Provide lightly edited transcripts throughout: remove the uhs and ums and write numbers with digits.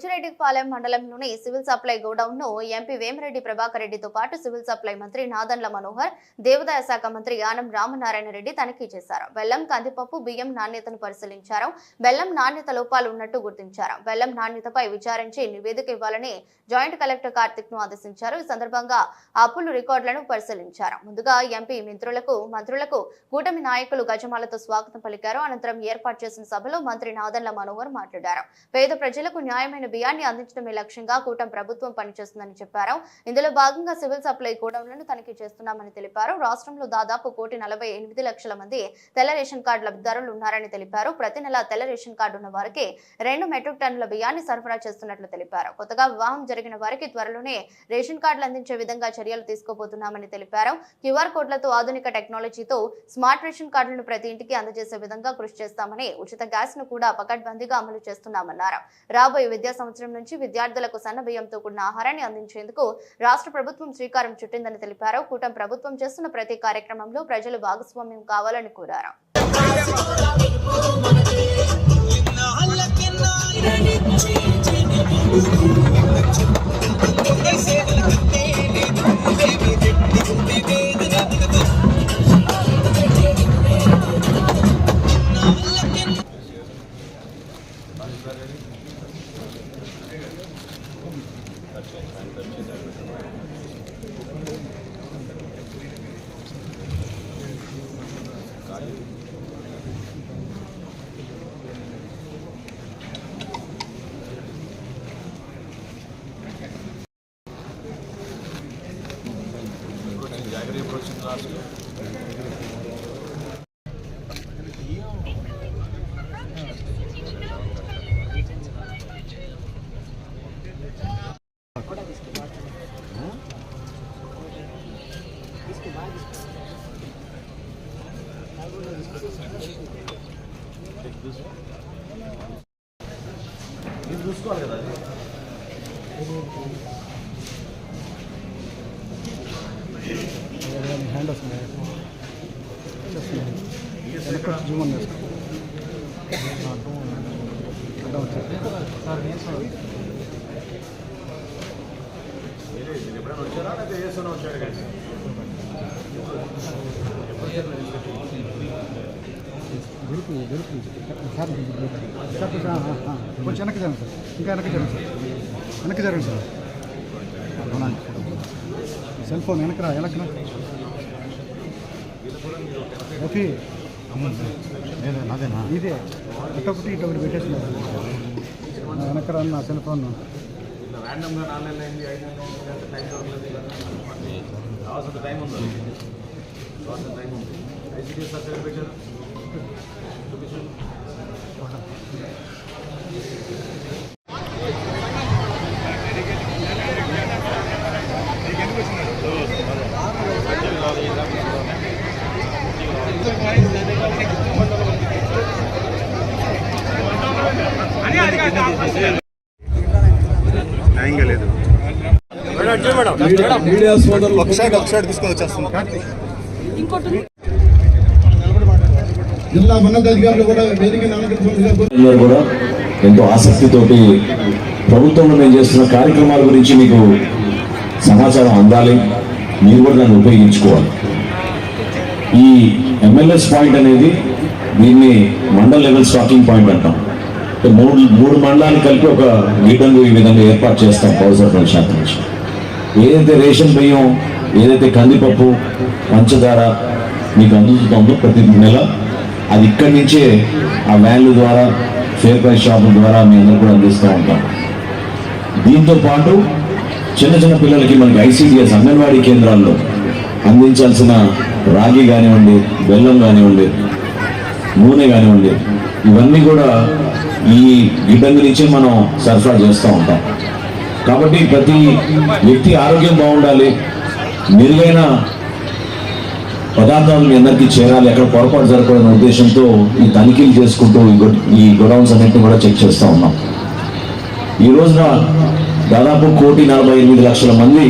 బుచ్చిరెడ్డిపాలెం మండలంలోని civil supply godown ను MP Vemireddy Prabhakar రెడ్డితో పాటు సివిల్ సప్లై మంత్రి నాదెండ్ల మనోహర్, దేవాదాయ శాఖ మంత్రి ఆనం రామనారాయణ రెడ్డి తనిఖీ చేశారు. బెల్లం, కందిపప్పు, బియ్యం నాణ్యతను పరిశీలించారు. బెల్లం నాణ్యత లోపాలు ఉన్నట్టు గుర్తించారు. బెల్లం నాణ్యతపై విచారించి నివేదిక ఇవ్వాలని జాయింట్ కలెక్టర్ కార్తిక్ ను ఆదేశించారు. ఈ సందర్భంగా అప్పులు రికార్డులను పరిశీలించారు. ముందుగా ఎంపీ మంత్రులకు కూటమి నాయకులు గజమాలతో స్వాగతం పలికారు. అనంతరం ఏర్పాటు చేసిన సభలో మంత్రి నాదెండ్ల మనోహర్ మాట్లాడారు. పేద ప్రజలకు న్యాయమైన బియ్యాన్ని అందించడమే లక్ష్యంగా కూటమి ప్రభుత్వం పనిచేస్తుందని చెప్పారు. ఇందులో భాగంగా సివిల్ సప్లై గోడౌన్లను తనిఖీ చేస్తున్నామని తెలిపారు. రాష్ట్రంలో దాదాపు 1,48,00,000 మంది తెల్ల రేషన్ కార్డు లబ్ధిదారులు ఉన్నారని తెలిపారు. ప్రతి నెల తెల్ల రేషన్ కార్డు ఉన్న వారికి 2 మెట్రిక్ టన్నుల బియ్యాన్ని సరఫరా చేస్తున్నట్లు తెలిపారు. కొత్తగా వివాహం జరిగిన వారికి త్వరలోనే రేషన్ కార్డులు అందించే విధంగా చర్యలు తీసుకోబోతున్నామని తెలిపారు. క్యూఆర్ కోడ్లతో ఆధునిక టెక్నాలజీతో స్మార్ట్ రేషన్ కార్డులను ప్రతి ఇంటికి అందజేసే విధంగా కృషి చేస్తామని, ఉచిత గ్యాస్ ను కూడా పకడ్బందీగా అమలు చేస్తున్నామన్నారు. రాబోయే విద్యా సంవత్సరం నుంచి విద్యార్థులకు సన్న బియ్యంతో కూడిన ఆహారాన్ని అందించేందుకు రాష్ట్ర ప్రభుత్వం శ్రీకారం చుట్టిందని తెలిపారు. కూటమి ప్రభుత్వం చేస్తున్న ప్రతి కార్యక్రమంలో ప్రజలు భాగస్వామ్యం కావాలని కోరారు. ఇది చూసుకోవాలి కదా, హ్యాండ్ వస్తుంది జూమన్ ఎప్పుడైనా వచ్చారా లేకపోతే వేసుకున్నా వచ్చాడు కానీ సార్ కొంచెం వెనక్కి జరగండి సార్, ఇంకా వెనక్కి జరగండి సార్, వెనక్కి జరగండి సార్. సెల్ ఫోన్ వెనకరా ఓకే అదేనా ఇదే అటొకటి ఇటొకటి పెట్టేస్తున్నారు వెనకరా నా సెల్ ఫోన్ ర్యాండమ్గా 4 నెలలు అయింది, 5 నెలలు కావాల్సిన టైం ఉంది, ఐసీడీఎస్ సర్టిఫికేట్ పెట్టారు. మీడియా సోదరులు ఒకసారి తీసుకొని వచ్చేస్తున్నాం. జిల్లా ఉన్నతాధికారులు కూడా కూడా ఎంతో ఆసక్తితోటి ప్రభుత్వంలో నేను చేస్తున్న కార్యక్రమాల గురించి మీకు సమాచారం అందాలి, మీరు కూడా దాన్ని ఉపయోగించుకోవాలి. ఈ ఎంఎల్ఎస్ పాయింట్ అనేది దీన్ని మండల్ లెవెల్ స్టాకింగ్ పాయింట్ అంటాం. మూడు మండలాన్ని కలిపి ఒక గిడ్డంగు ఈ విధంగా ఏర్పాటు చేస్తాం పౌర సరఫరా శాఖ నుంచి. ఏదైతే రేషన్ బియ్యం, ఏదైతే కందిపప్పు, పంచదార మీకు అందుతుందో ప్రతి నెల అది ఇక్కడి నుంచే ఆ వ్యాన్ల ద్వారా, ఫేర్ ప్రైస్ షాపుల ద్వారా మీ అందరూ కూడా అందిస్తూ ఉంటాం. దీంతో పాటు చిన్న చిన్న పిల్లలకి మనకి ఐసీడీఎస్ అంగన్వాడీ కేంద్రాల్లో అందించాల్సిన రాగి కానివ్వండి, బెల్లం కానివ్వండి, నూనె కానివ్వండి, ఇవన్నీ కూడా ఈ గిడ్డంగి నుంచే మనం సరఫరా చేస్తూ ఉంటాం. కాబట్టి ప్రతి వ్యక్తి ఆరోగ్యం బాగుండాలి, మెరుగైన పదార్థాలు మీ అందరికీ చేరాలి, ఎక్కడ పొరపాటు జరగకూడదనే ఉద్దేశంతో ఈ తనిఖీలు చేసుకుంటూ ఈ గోడౌన్స్ అన్నింటినీ కూడా చెక్ చేస్తూ ఉన్నాం. ఈ రోజున దాదాపు 1,48,00,000 మంది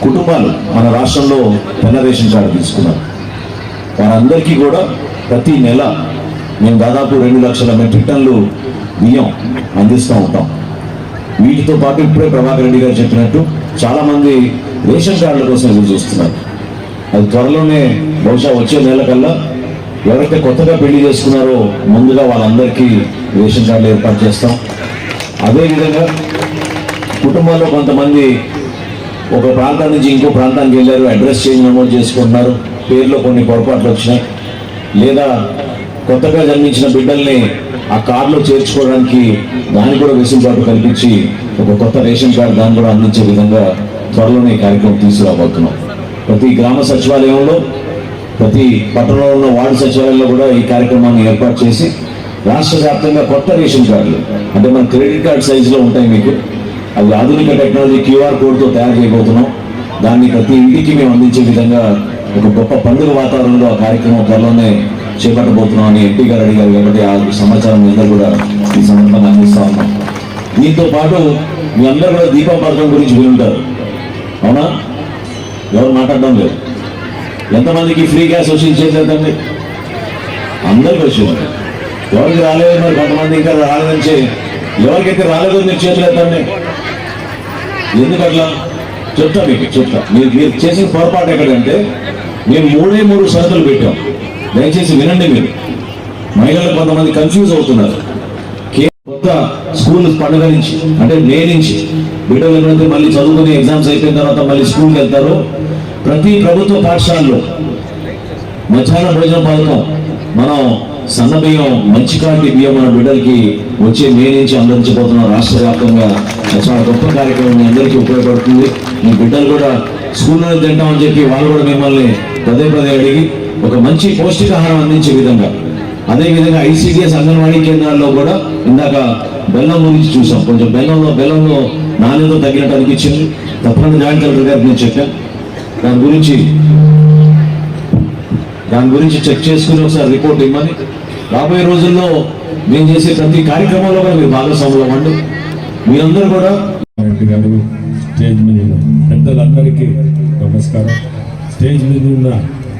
కుటుంబాలు మన రాష్ట్రంలో తెల్ల రేషన్ కార్డు తీసుకున్నారు. వారందరికీ కూడా ప్రతి నెల మేము దాదాపు 2 లక్షల మెట్రిక్ టన్నులు బియ్యం అందిస్తూ ఉంటాం. వీటితో పాటు ఇప్పుడే ప్రభాకర్ రెడ్డి గారు చెప్పినట్టు చాలా మంది రేషన్ కార్డుల కోసం ఎదురు చూస్తున్నారు. అది త్వరలోనే బహుశా వచ్చే నెల కల్లా ఎవరైతే కొత్తగా పెళ్లి చేసుకున్నారో ముందుగా వాళ్ళందరికీ రేషన్ కార్డులు ఏర్పాటు చేస్తాం. అదేవిధంగా కుటుంబాల్లో కొంతమంది ఒక ప్రాంతం నుంచి ఇంకో ప్రాంతానికి వెళ్ళారు, అడ్రస్ చేంజ్ నమోదు చేసుకుంటున్నారు, పేర్లో కొన్ని పొరపాట్లు వచ్చినాయి, లేదా కొత్తగా జన్మించిన బిడ్డల్ని ఆ కార్డులో చేర్చుకోవడానికి దానికి కూడా వెసులుబాటు కల్పించి ఒక కొత్త రేషన్ కార్డు దాన్ని కూడా అందించే విధంగా త్వరలోనే ఈ కార్యక్రమం తీసుకురాబోతున్నాం. ప్రతి గ్రామ సచివాలయంలో, ప్రతి పట్టణంలో ఉన్న వార్డు సచివాలయంలో కూడా ఈ కార్యక్రమాన్ని ఏర్పాటు చేసి రాష్ట్ర వ్యాప్తంగా కొత్త రేషన్ కార్డులు, అంటే మన క్రెడిట్ కార్డ్ సైజులో ఉంటాయి మీకు, అవి ఆధునిక టెక్నాలజీ క్యూఆర్ కోడ్తో తయారు చేయబోతున్నాం. దాన్ని ప్రతి ఇంటికి మేము అందించే విధంగా ఒక గొప్ప పండుగ వాతావరణంలో ఆ కార్యక్రమం త్వరలోనే చేపట్టబోతున్నాం అని ఎంపీ గారు అడిగారు కాబట్టి ఆ సమాచారం మీ అందరూ కూడా ఈ సందర్భంగా అందిస్తా ఉన్నాం. దీంతో పాటు మీ అందరూ కూడా దీపం పథకం గురించి వినుంటారు, అవునా? ఎవరు మాట్లాడడం లేదు. ఎంతమందికి ఫ్రీ గ్యాస్ వచ్చింది చేసేదండి? అందరికి వచ్చింది. ఎవరికి రాలేదు మరి కొంతమంది ఇంకా రాలేదని ఎవరికైతే రాలేదో మీరు చేతులు ఎత్తండి. ఎందుకట్లా చెప్తా, మీకు చెప్తా. మీరు చేసిన పొరపాటు ఎక్కడంటే మేము 3 షరతులు పెట్టాం. దయచేసి వినండి. మీరు మహిళలు కొంతమంది కన్ఫ్యూజ్ అవుతున్నారు. కొత్త స్కూల్ పండుగ నుంచి అంటే మే నుంచి బిడ్డలు ఎవరైతే మళ్ళీ చదువుకుని ఎగ్జామ్స్ అయిపోయిన తర్వాత మళ్ళీ స్కూల్కి వెళ్తారో ప్రతి ప్రభుత్వ పాఠశాలలో మధ్యాహ్న భోజన పథకం మనం సన్న బియ్యం, మంచి క్వాలిటీ బియ్యం మన బిడ్డలకి వచ్చే మే నుంచి అందించబోతున్నాం రాష్ట్ర వ్యాప్తంగా. చాలా గొప్ప కార్యక్రమం, మీ అందరికీ ఉపయోగపడుతుంది. మీ బిడ్డలు కూడా స్కూల్లోనే తింటామని చెప్పి వాళ్ళు కూడా మిమ్మల్ని పదే అడిగి ఒక మంచి పౌష్టికాహారం అందించే విధంగా. అదేవిధంగా ఐసీడీఎస్ అంగన్వాడీ కేంద్రాల్లో కూడా ఇందాక బెల్లం గురించి చూసాం. కొంచెం బెల్లంలో నాణ్యత తగ్గినట్టు అనిపించింది. తప్పకుండా జాయింట్ కలెక్టర్ గారికి నేను చెప్పాను. దాని గురించి చెక్ చేసుకుని ఒకసారి రిపోర్ట్ ఇవ్వమని. రాబోయే రోజుల్లో మేము చేసే ప్రతి కార్యక్రమంలో కూడా మీరు భాగస్వాములు అవ్వండి. మీరందరూ కూడా స్టేజ్ మీద ఉన్న పెద్దలందరికీ నమస్కారం. స్టేజ్ మీద ఉన్న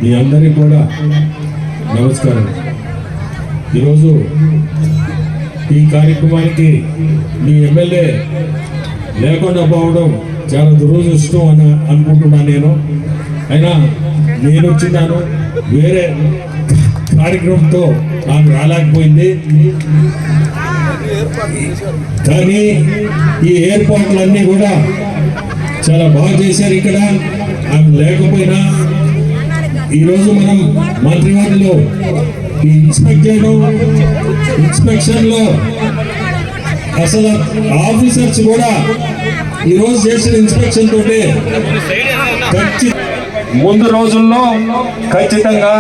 మీ అందరికీ కూడా నమస్కారం. ఈరోజు ఈ కార్యక్రమానికి మీ ఎమ్మెల్యే లేకుండా పోవడం చాలా దురదృష్టం అని అనుకుంటున్నాను నేను. అయినా నేను వచ్చినాను, వేరే కార్యక్రమంతో ఆమె రాలేకపోయింది. కానీ ఈ ఏర్పాట్లన్నీ కూడా చాలా బాగా చేశారు. ఇక్కడ ఆమె లేకపోయినా ఈరోజు మనం మంత్రివర్గంలో ఈ ఇన్స్పెక్షన్ లో అసలు ఆఫీసర్స్ కూడా ఈరోజు చేసిన ఇన్స్పెక్షన్ తోటి ముందు రోజుల్లో ఖచ్చితంగా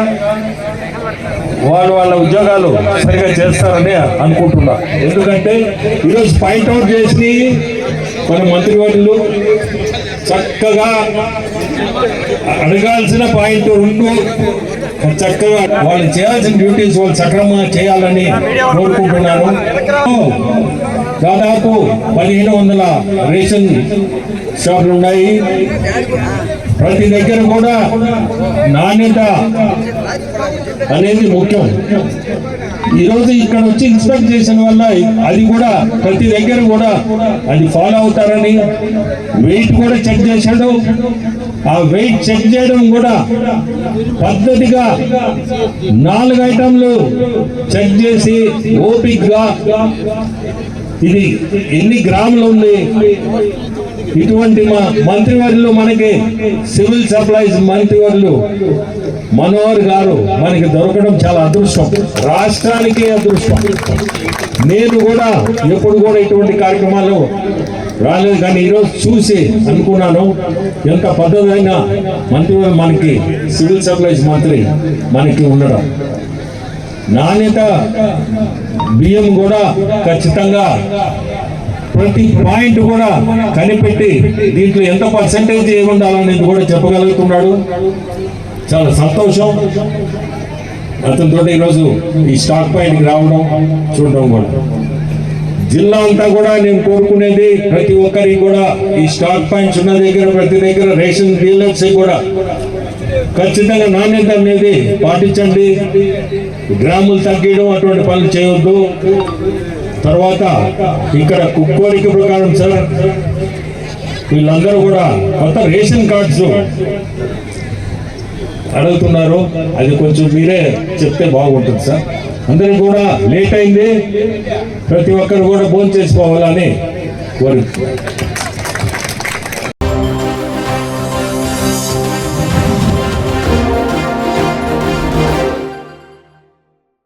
వాళ్ళ ఉద్యోగాలు సరిగా చేస్తారని అనుకుంటున్నా. ఎందుకంటే ఈరోజు పాయింట్అవుట్ చేసి మన మంత్రివర్యులు చక్కగా అడగాల్సిన పాయింట్ 2 చక్కగా వాళ్ళు చేయాల్సిన డ్యూటీస్ వాళ్ళు సక్రమంగా చేయాలని కోరుకుంటున్నాను. దాదాపు 1500 రేషన్ షాపులు ఉన్నాయి. ప్రతి దగ్గర కూడా నాణ్యత అనేది ముఖ్యం. ఈరోజు ఇక్కడ వచ్చి ఇన్స్పెక్ట్ చేసిన వల్ల అది కూడా ప్రతి దగ్గర కూడా అది ఫాలో అవుతారని వెయిట్ కూడా చెక్ చేశాడు. ఆ వెయిట్ చెక్ చేయడం కూడా పద్ధతిగా 4 ఐటంలు చెక్ చేసి ఓపిక్గా ఇది ఎన్ని గ్రాములు ఉంది. ఇటువంటి మా మంత్రివర్యులు మనకి సివిల్ సప్లైస్ మంత్రివర్యులు మనోహర్ గారు మనకి దొరకడం చాలా అదృష్టం, రాష్ట్రానికి అదృష్టం. నేను కూడా ఎప్పుడు కూడా ఇటువంటి కార్యక్రమాలు రాలేదు, కానీ ఈరోజు చూసి అనుకున్నాను ఎంత పద్ధతైన మంత్రివర్యులు మనకి సివిల్ సప్లైస్ మంత్రి మనకి ఉండడం. నాణ్యత బియ్యం కూడా ఖచ్చితంగా ప్రతి పాయింట్ కూడా కనిపెట్టి దీంట్లో ఎంత పర్సెంటేజ్ ఏముండాలనేది కూడా చెప్పగలుగుతున్నాడు. చాలా సంతోషం. అతనితో ఈరోజు ఈ స్టాక్ పాయింట్కి రావడం చూడడం కూడా జిల్లా అంతా కూడా నేను కోరుకునేది ప్రతి ఒక్కరికి కూడా ఈ స్టాక్ పాయింట్స్ ఉన్న దగ్గర ప్రతి దగ్గర రేషన్ డీలర్స్ కూడా ఖచ్చితంగా నాణ్యత అనేది పాటించండి. గ్రాములు తగ్గించడం అటువంటి పనులు చేయవద్దు. తర్వాత ఇక్కడ కోరిక ప్రకారం సార్ వీళ్ళందరూ కూడా కొత్త రేషన్ కార్డ్స్ అడుగుతున్నారు. అది కొంచెం మీరే చెప్తే బాగుంటుంది సార్. అందరికి కూడా లేట్ అయింది, ప్రతి ఒక్కరు కూడా భోజనం చేసుకోవాలని కోరిక.